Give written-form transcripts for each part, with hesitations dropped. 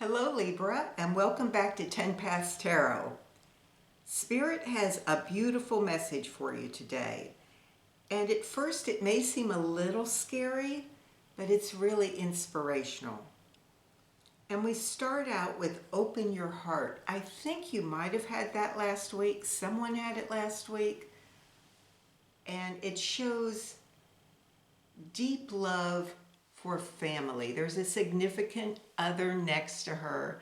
Hello Libra, and welcome back to TenPaths Tarot. Spirit has a beautiful message for you today. And at first it may seem a little scary, but it's really inspirational. And we start out with open your heart. I think you might have had that last week. Someone had it last week. And it shows deep love for family. There's a significant other next to her.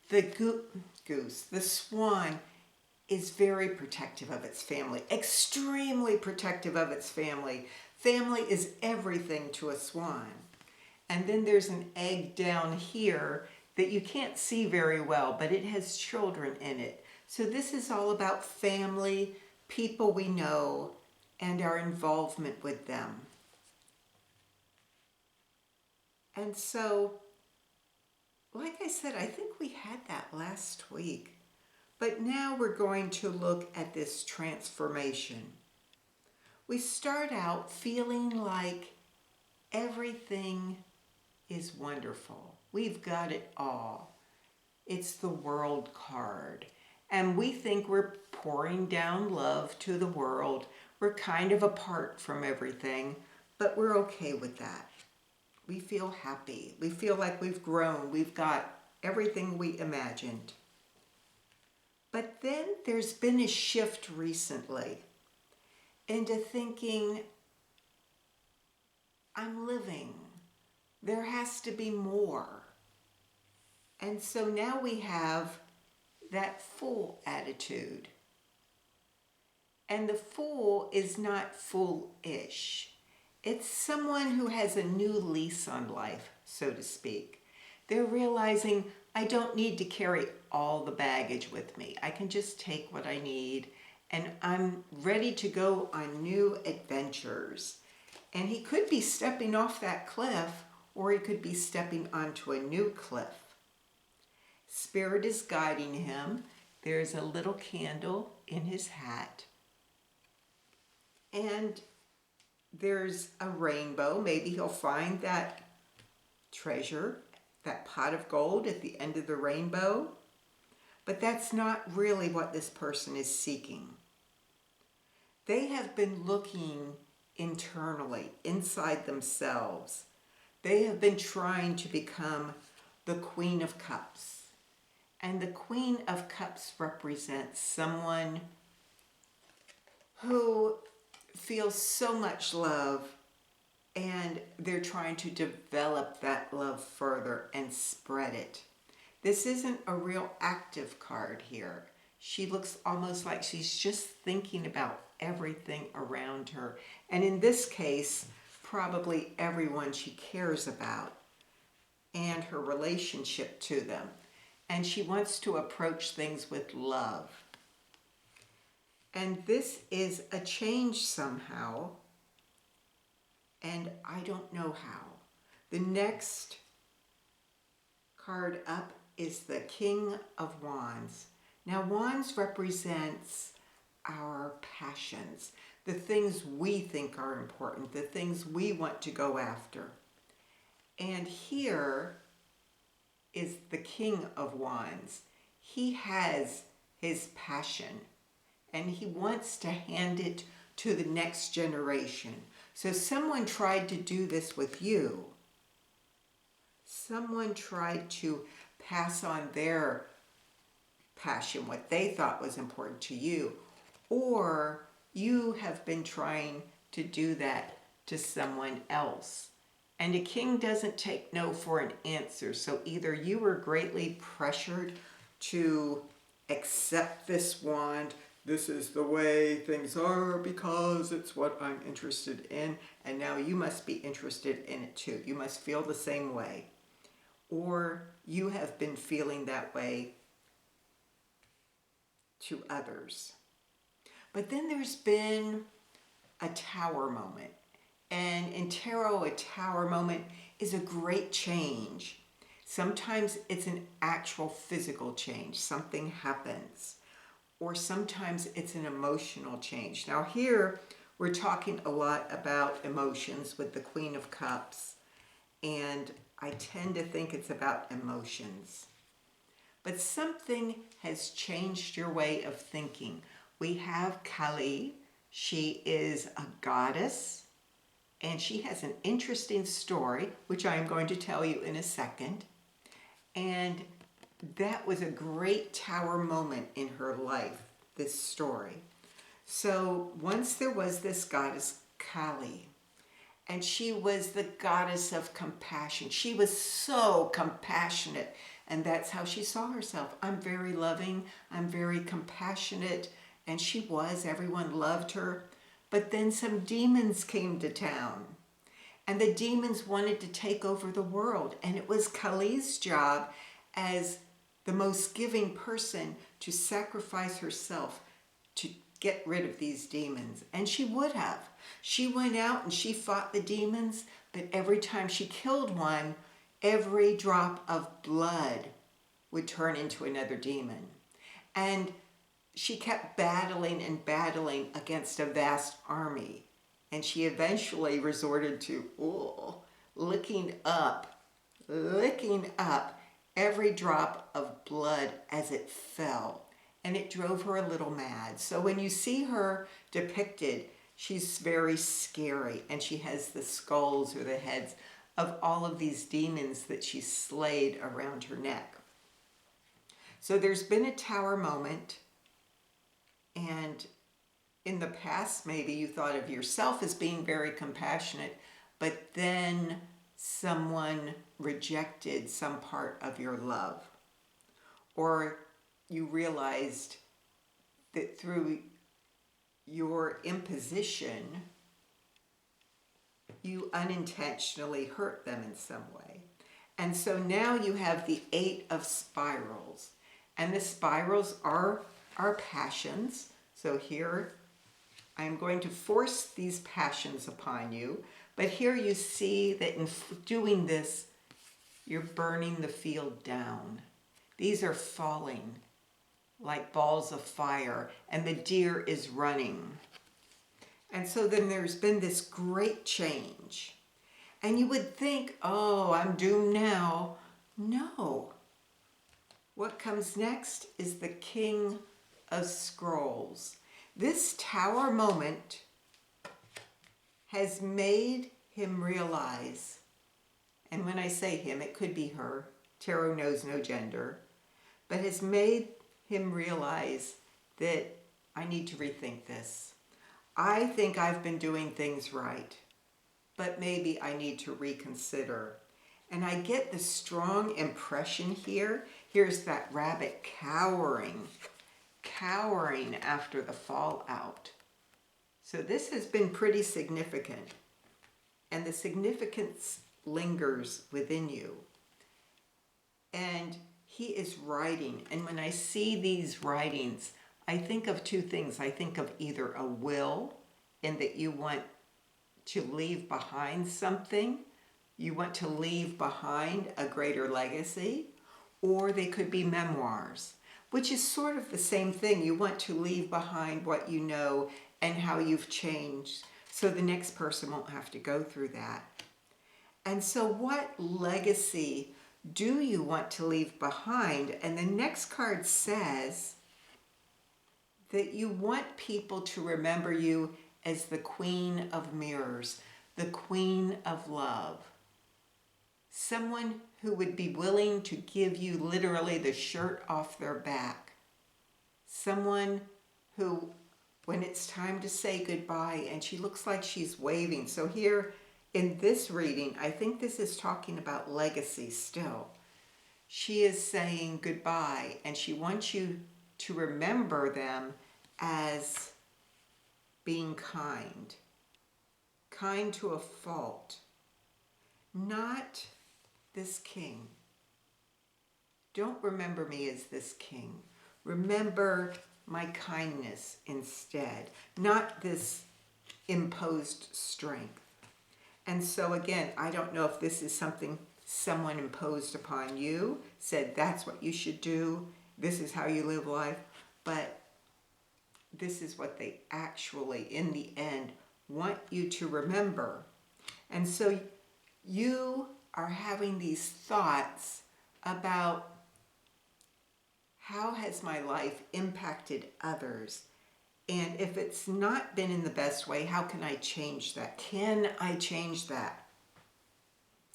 The the swan, is very protective of its family, extremely protective of its family. Family is everything to a swan. And then there's an egg down here that you can't see very well, but it has children in it. So this is all about family, people we know, and our involvement with them. And so, like I said, I think we had that last week. But now we're going to look at this transformation. We start out feeling like everything is wonderful. We've got it all. It's the World card. And we think we're pouring down love to the world. We're kind of apart from everything, but we're okay with that. We feel happy. We feel like we've grown. We've got everything we imagined. But then there's been a shift recently into thinking, I'm living. There has to be more. And so now we have that Fool attitude. And the Fool is not foolish. It's someone who has a new lease on life, so to speak. They're realizing, I don't need to carry all the baggage with me. I can just take what I need, and I'm ready to go on new adventures. And he could be stepping off that cliff, or he could be stepping onto a new cliff. Spirit is guiding him. There's a little candle in his hat. And there's a rainbow. Maybe he'll find that treasure, that pot of gold at the end of the rainbow. But that's not really what this person is seeking. They have been looking internally, inside themselves. They have been trying to become the Queen of Cups. And the Queen of Cups represents someone who feels so much love, and they're trying to develop that love further and spread it. This isn't a real active card here. She looks almost like she's just thinking about everything around her. And in this case, probably everyone she cares about and her relationship to them. And she wants to approach things with love. And this is a change somehow, and I don't know how. The next card up is the King of Wands. Now, Wands represents our passions, the things we think are important, the things we want to go after. And here is the King of Wands. He has his passion, and he wants to hand it to the next generation. So someone tried to do this with you. Someone tried to pass on their passion, what they thought was important to you. Or you have been trying to do that to someone else. And a king doesn't take no for an answer. So either you were greatly pressured to accept this wand. This is the way things are because it's what I'm interested in. And now you must be interested in it too. You must feel the same way. Or you have been feeling that way to others. But then there's been a tower moment. And in tarot, a tower moment is a great change. Sometimes it's an actual physical change. Something happens. Or sometimes it's an emotional change. Now here, we're talking a lot about emotions with the Queen of Cups. And I tend to think it's about emotions. but something has changed your way of thinking. We have Kali. She is a goddess, and she has an interesting story, which I am going to tell you in a second. And that was a great tower moment in her life, this story. So once there was this goddess Kali, and she was the goddess of compassion. She was so compassionate, and that's how she saw herself. I'm very loving, I'm very compassionate, and she was. Everyone loved her. But then some demons came to town, and the demons wanted to take over the world, and it was Kali's job as the most giving person to sacrifice herself to get rid of these demons. And she would have. She went out and she fought the demons, but every time she killed one, every drop of blood would turn into another demon. And she kept battling and battling against a vast army. And she eventually resorted to licking up every drop of blood as it fell. And it drove her a little mad. So when you see her depicted, she's very scary, and she has the skulls or the heads of all of these demons that she slayed around her neck. So there's been a tower moment, and in the past maybe you thought of yourself as being very compassionate, but then someone rejected some part of your love, or you realized that through your imposition, you unintentionally hurt them in some way. And so now you have the 8 of spirals. And the spirals are our passions. So here, I'm going to force these passions upon you. But here you see that in doing this, you're burning the field down. These are falling like balls of fire, and the deer is running. And so then there's been this great change. And you would think, oh, I'm doomed now. No. What comes next is the King of Scrolls. This tower moment has made him realize, and when I say him, it could be her, tarot knows no gender, but has made him realize that I need to rethink this. I think I've been doing things right, but maybe I need to reconsider. And I get the strong impression here. Here's that rabbit cowering after the fallout. So this has been pretty significant, and the significance lingers within you. And he is writing, and when I see these writings, I think of 2 things. I think of either a will, in that you want to leave behind something, you want to leave behind a greater legacy, or they could be memoirs, which is sort of the same thing. You want to leave behind what you know and how you've changed, so the next person won't have to go through that. And so what legacy do you want to leave behind? And the next card says that you want people to remember you as the Queen of Mirrors, the Queen of Love. Someone who would be willing to give you literally the shirt off their back. Someone who, when it's time to say goodbye, and she looks like she's waving. So here in this reading, I think this is talking about legacy still. She is saying goodbye, and she wants you to remember them as being kind to a fault, not this king. Don't remember me as this king. Remember my kindness instead, not this imposed strength. And so again, I don't know if this is something someone imposed upon you, said that's what you should do, this is how you live life, but this is what they actually, in the end, want you to remember. And so you are having these thoughts about how has my life impacted others? And if it's not been in the best way, how can I change that? Can I change that?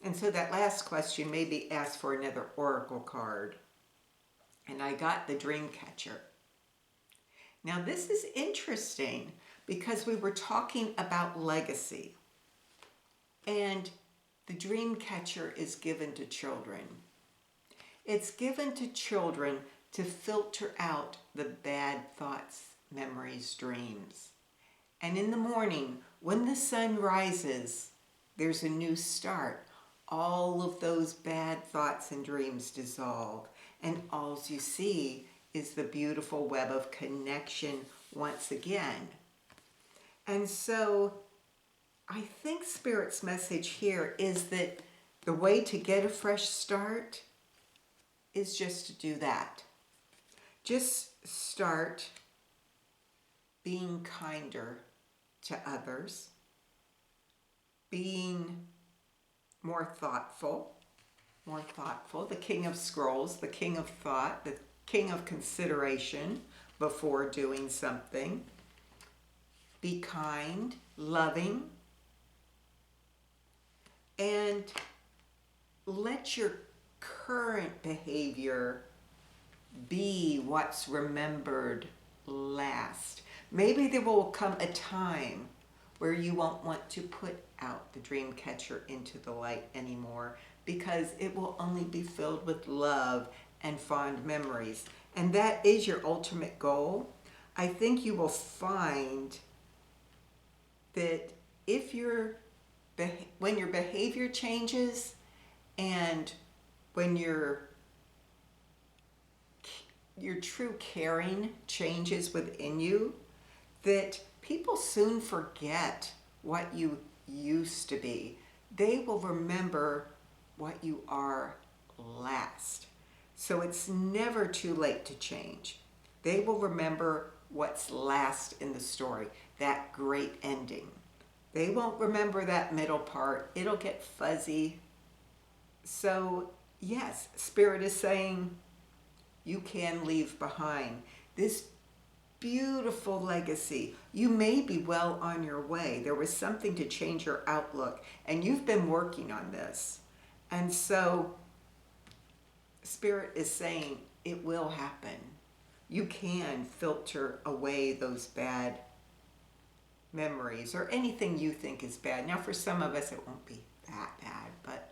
And so that last question maybe asked for another oracle card. And I got the dream catcher. Now this is interesting because we were talking about legacy. And the dream catcher is given to children. It's given to children to filter out the bad thoughts, memories, dreams. And in the morning, when the sun rises, there's a new start. All of those bad thoughts and dreams dissolve, and all you see is the beautiful web of connection once again. And so I think Spirit's message here is that the way to get a fresh start is just to do that. Just start being kinder to others, being more thoughtful, the King of Scrolls, the King of Thought, the King of Consideration before doing something. Be kind, loving, and let your current behavior be what's remembered last. Maybe there will come a time where you won't want to put out the dream catcher into the light anymore because it will only be filled with love and fond memories. And that is your ultimate goal. I think you will find that if when your behavior changes and when your true caring changes within you, that people soon forget what you used to be. They will remember what you are last. So it's never too late to change. They will remember what's last in the story, that great ending. They won't remember that middle part. It'll get fuzzy. So yes, Spirit is saying you can leave behind this beautiful legacy. You may be well on your way. There was something to change your outlook, and you've been working on this. And so Spirit is saying it will happen. You can filter away those bad memories or anything you think is bad. Now, for some of us, it won't be that bad, but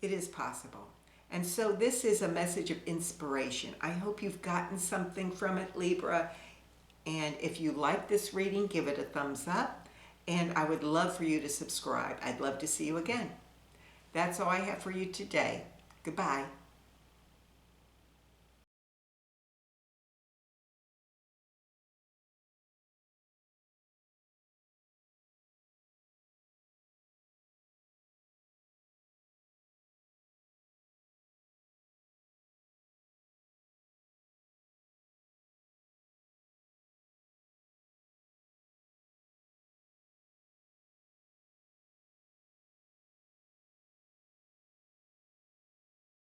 it is possible. And so this is a message of inspiration. I hope you've gotten something from it, Libra. And if you like this reading, give it a thumbs up. And I would love for you to subscribe. I'd love to see you again. That's all I have for you today. Goodbye.